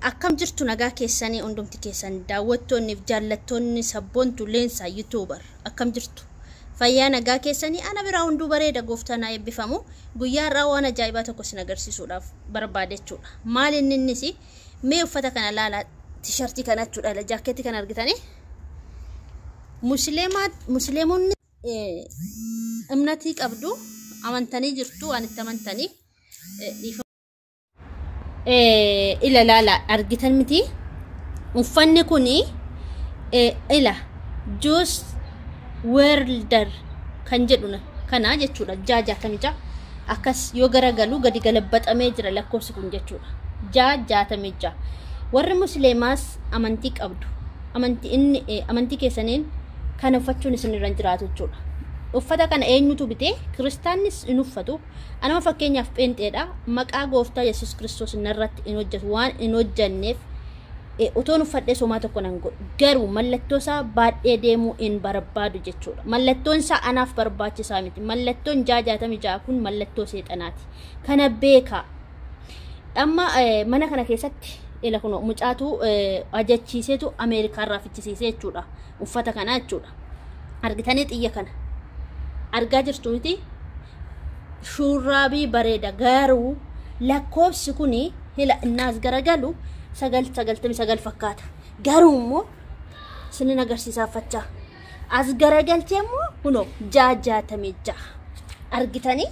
akkam jirtu nagaa keessanii hundumti keessan daawwattoonni fi jaallattoonni sabboontu leensaa YouTuber akkam jirtu fayyaa nagaa keessanii ana biraa hunduu bareeda gooftaan haa eebbifamu guyyaa irraa waan ajaa'ibaa tokko sin agarsiisuudhaaf barbaadechuudha maal innis mee uffata kana laala t-shirtii kana jechuudha jaakeetii kana argitanii musliimoonni imnatii qabdu amantanii jirtu waan itti amantanii ila laala argitan miti uffanni kuni ila Juice Worlder kan jedhuna kana jechuudha jaajatamija akkas yoo garagalu gadi galabbaxamee jira lakkoofsi kun jechuudha jaajatamija warri musliimaas amantii qabdu amantii keessaniin kana uffachuun isin irra jiraatu jechuudha uffata kana eenyutu bite kristaannis in uffatu anama fakkeenyaaf phenxeedha maqaa gooftaa Yesuus Kiristoos narratti in hojjetu waan in hojjanneef utoon uffadhee somaa tokko nan godhu garuu mallattoo isaa baadhee deemuu in barbaadu jechuudha mallattoon isaa anaaf barbaachisaa miti mallattoon jaajatamijaa kun mallattoo seexanaati kana beeka amma mana kana keessatti ila kuno mucaatu ajachiiseetu Ameerikaa irraa fichisiisee jechuudha uffata kana jechuudha argitanii xiyya kana argaa jirtu miti shurraabii bareeda garuu lakkoofsi kuni hila innaas garagalu 999 fakkaata garuu immoo sinin agarsiisaafachaa as garagalchee immoo kuno jaajatamija argitanii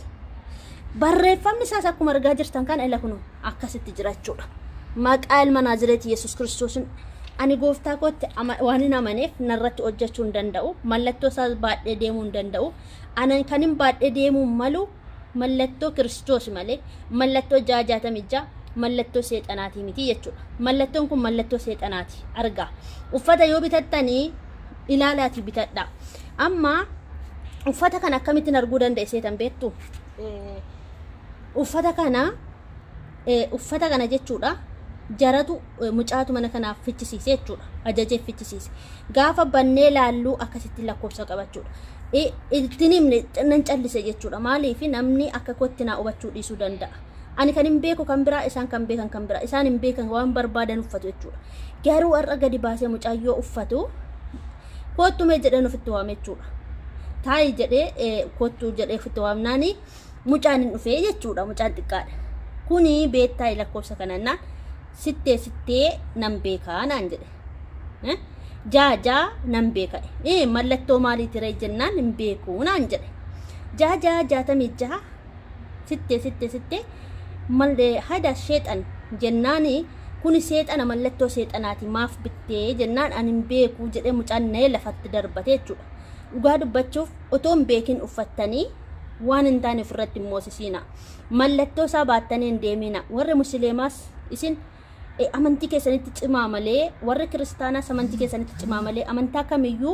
barreeffamni isaas akkuma argaa jirtan kan ila kuno akkasitti jirachuudha maqaa ilma Naazreeti Yesuus Kiristoosin ani gooftaa kootti waan hin amaneef narratti hojjechuu hin danda'u mallattoo isaas baadhee deemuu hin danda'u anan kanin baadhee deemuu malu mallattoo Kiristoos malee mallattoo jaajatamija mallattoo seexanaati miti jechuudha mallattoon kun mallattoo seexanaati argaa uffata yoo bitattanii ilaalaati bitadha amma uffata kana akkamittiin arguu dandeesseetan beektu uffata kana jechuudha jaratu mucaatu mana kanaaf fichisiise jechuudha ajajee fichisiise gaafa bannee laalluu akkasitti lakkoofsa qabachuudha ittinimne nan callise jechuudha maaliif namni akka kootti naa hubachuu dhiisuu danda'a ani kan hin beeku kan biraa isaan kan beekan kan biraa isaan hin beekan waan barbaadan uffatu jechuudha garuu har'a gadi baasee mucaayyoo uffatu koottume jedhee ofitti waame jechuudha taayi jedhee koottuu jedhee ofitti waamnaani mucaan hin dhufee jechuudha mucaan xiqqaadha kuni beettaa lakkoofsa kanannaan sittee nan beekaa naan jedhe jaajaa nan beeka mallattoo maaliiti ree jennaan hin beeku naan jedhe jaajatamija sittee malee hada sheexan jennaani kuni seexana mallattoo seexanaati maaf bittee jennaan ani hin beeku jedhee mucaan na'ee lafatti darbate jechuudha dhugaa dubbachuuf otoo hin beekin uffattanii waan hin taane ofirratti moosisiina mallattoo isaa baattanii hin deemina warri musliimaas isin amantii keessanitti cimaa malee warri kiristaanaas amantii keessanitti cimaa malee amantaa kamiyyuu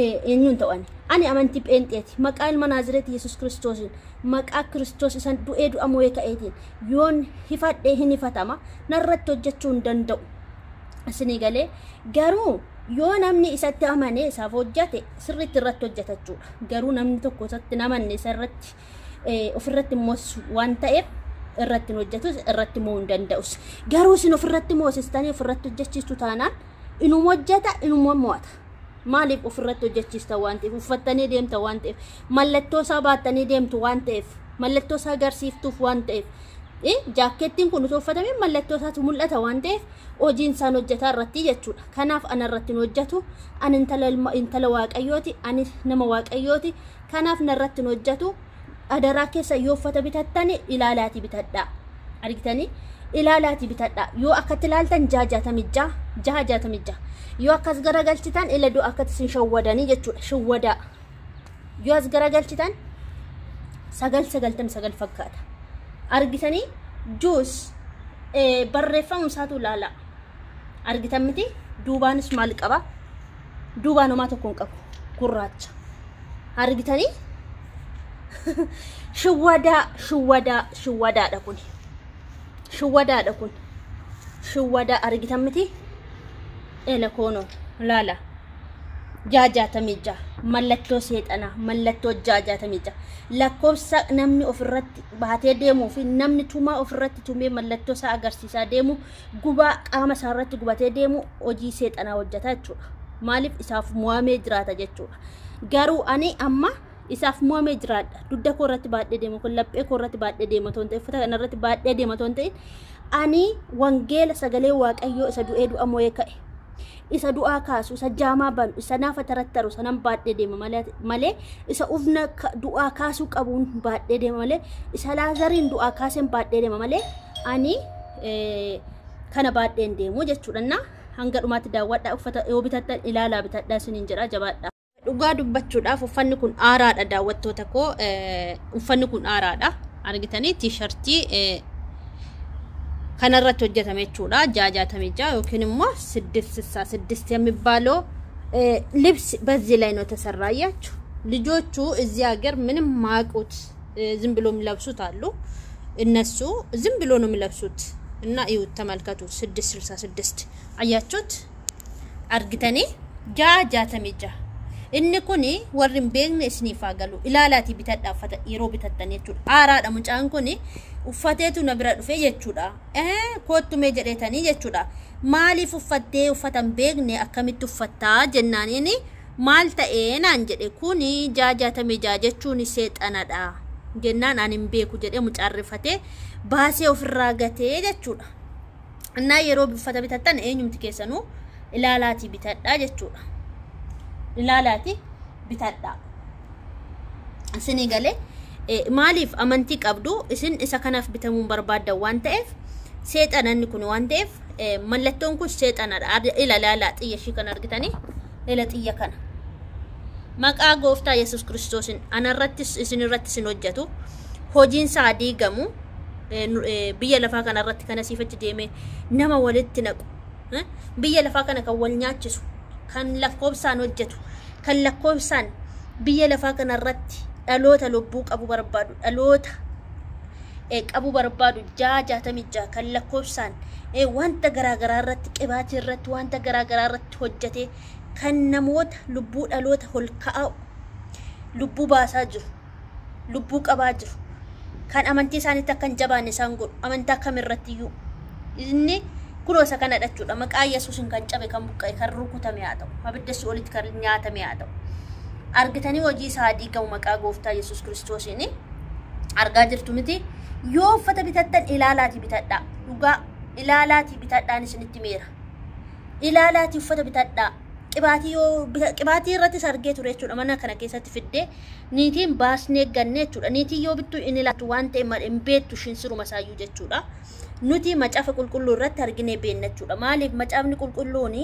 eenyuun ta'ani ani amantii phenxeeti maqaa ilma Naazreeti Yesuus Kiristoosin maqaa Kiristoos isan du'ee du'a moo'ee ka'eetiin yoon hifadhee hin hifatama narratti hojjechuu hin danda'u isinii galee garuu yoo namni isatti amane isaaf hojjate sirriitti irratti hojjetachuudha garuu namni tokko isatti namanne isarratti ofirratti moosisu waan ta'eef irratti hojjetus irratti moo hin danda'us garuu sin ofirratti moosistanii ofirratti hojjechiistu taanaan inuma hojjeta inuma mo'ata maaliif ofirratti hojjechiista waan ta'eef uffattanii deemta waan ta'eef mallattoo isaa baattanii deemtu waan ta'eef mallattoo isaa agarsiiftuuf waan ta'eef jaakeettiin kun osoo uffatamee mallattoo isaatu mul'ata waan ta'eef hojiin isaan hojjetaa irratti jechuudha kanaaf ana irratti hojjetu ani intala waaqayyooti ani nama waaqayyooti kanaaf narratti hojjetu adaraa keessa yoo uffata bitattani ilaalaati bitadhaa argitanii ilaalaati bitadhaa yoo akkatti ilaaltan jaajatamija yoo akkas garagalchitan ila do akkatti sin shawwadanii jechuudha shawwadaa yoo as garagalchitan 999 fakkaata argitanii Juice barreeffamu isaatu laala argitan miti duubaanis maal qaba duubaan homaa tokko hin qabu gurraacha argitanii shuwwadaadha kun shuwwadaa argitan miti ela kono laala jaajatamija mallattoo seexana mallattoo jaajaatamija lakkoofsa namni ofirratti baatee deemuu fi namni tumaa ofirratti tumee mallattoo isaa agarsiisaa deemu gubaa qaama isaa irratti gubatee deemu hojii seexanaa hojjeta jechuudha maaliif isaaf mu'amee jiraata jechuudha garuu ani amma isaaf mu'amee jiraadha dudda koo irratti baadhee deemu kun laphee koo irratti baadhee deema toon ta'e uffata kana irratti baadhee deema toon ta'e ani wangeela sagalee waaqayyoo isa du'ee du'a mo'ee ka'e isa du'aa kaasu isa jaamaa banu isa naafa tarattaru sanan baadhee deema malee isa ufna du'aa kaasuu qabuun baadhee deema malee isa laazariin du'aa kaaseen baadhee deema malee ani kana baadheen deemu jechuudha hanga dhumaatti daawwadhaa uffata yoo bitattan ilaalaa bitadhaa isiniin jedha jabaadhaa dhugaa dubbachuudhaaf uffanni kun aaraadha daawwattoota koo uffanni kun aaraadha argitanii tiishartii kanarratti hojjetame jechuudha jaajaatamija yookiin immoo 6 የሚባለው ልብስ በዚህ ላይ ነው ተሰራያችሁ ልጆቹ እዚህ ሀገር ምንም ማቁት ዝም ብሎ የሚለብሱት አሉ እነሱ ዝም ብሎ ነው የሚለብሱት እና እዩ ተመልከቱ 666 አያችሁት አርግተኔ jaajaatamija inni kuni warrin beekne isiniif agalu ilaalaati bitadhaafata yeroo bitattan jechuudha aaraadha mucaan kuni uffateetu na bira dhufe jechuudha koottumee jedhetanii jechuudha maaliif uffattee uffatan beekne akkamitti uffattaa jennaaniini maal ta'ee naan jedhe kuni jaajaatamija jechuun seexanadha jennaan ani hin beeku jedhe mucaarrifatee baasee ofirraa gatee jechuudha እና yeroo uffata bitattan eenyumti keessanuu ilaalaati bitadhaa jechuudha ilaalaati bitadhaa isinii galee maaliif amantii qabdu isin isa kanaaf bitamuun barbaadda waan ta'eef seexananni kun waan ta'eef mallattoon kun seexanadha ilaalaa xiyya shii kan argitanii ila xiyya kana maqaa gooftaa Yesuus Kiristoosin anarrattis isinirrattis hin hojjetu hojiin isaa diigamu biyya lafaa kana irratti kana siifachi deeme nama walitti naqu biyya lafaa kana kan wal nyaachisu kan lakkoobsaan hojjetu kan lakkoobsaan biyya lafaa kana irratti dhaloota lubbuu qabu barbaadu dhaloota qabu barbaadu jaajaatamija kan lakkoobsaan wanta garaagaraa irratti qibaatii irratti wanta garaagaraa irratti hojjete kan namoota lubbuu dhaloota hol ka'aa lubbuu baasaa jiru lubbuu qabaa jiru kan amantii isaaniitti akkan jabaan isaan godhu amantaa kamirratti iyyuu inni kurosa kana dhachuudha maqaa Yesuusin kan cabe kan buqqa'e kan rukutame haa ta'u abiddas walitti kan nyaatame haa ta'u argitanii hojii isaa diigamu maqaa gooftaa Yesuus Kiristoosiin argaa jirtu miti yoo uffata bitattan ilaalaati bitadhaa dhugaa ilaalaati bitadhaan isinitti meera ilaalaati uffata bitadhaa qibaatii irratti sargee ture jechuudha mana kana keessatti fiddee niitiin baasnee gannee jechuudha niitii yoo bittu inni laatu waan ta'e hin beektu shinsiruma saayyuu jechuudha nuti macaafa qulqulluu irratti arginee beekna jechuudha maaliif macaafni qulqulluun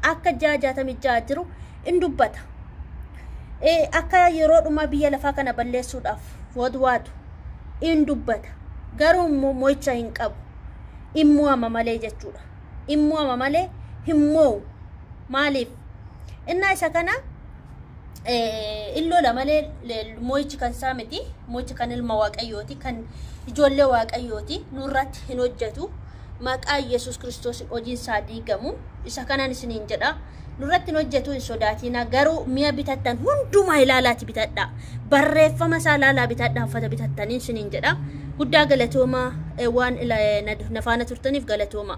akka jaajaatamijaa jiru in dubbata akka yeroo dhuma biyya lafaa kana balleessuudhaaf waatu in dubbata garuu mo'icha hin qabu immoo ama malee jechuudha immoo ama malee himmoo maaliif inna isa kana illola malee mo'ichi kan saamiti mo'ichi kan ilma waaqayyooti kan ijoollee waaqayyooti nurratti hin hojjetu maqaa Yesuus Kiristoos hojiin isaa diigamu isa kanan isiniin jedha nurratti hin hojjetu hin sodaatina garuu mi'a bitattan hundumaa ilaalaati bitadhaa barreeffama isaa ilaalaa bitadhaa uffata bitattaniin isiniin jedha guddaa galatooma waan nafaana turtaniif galatooma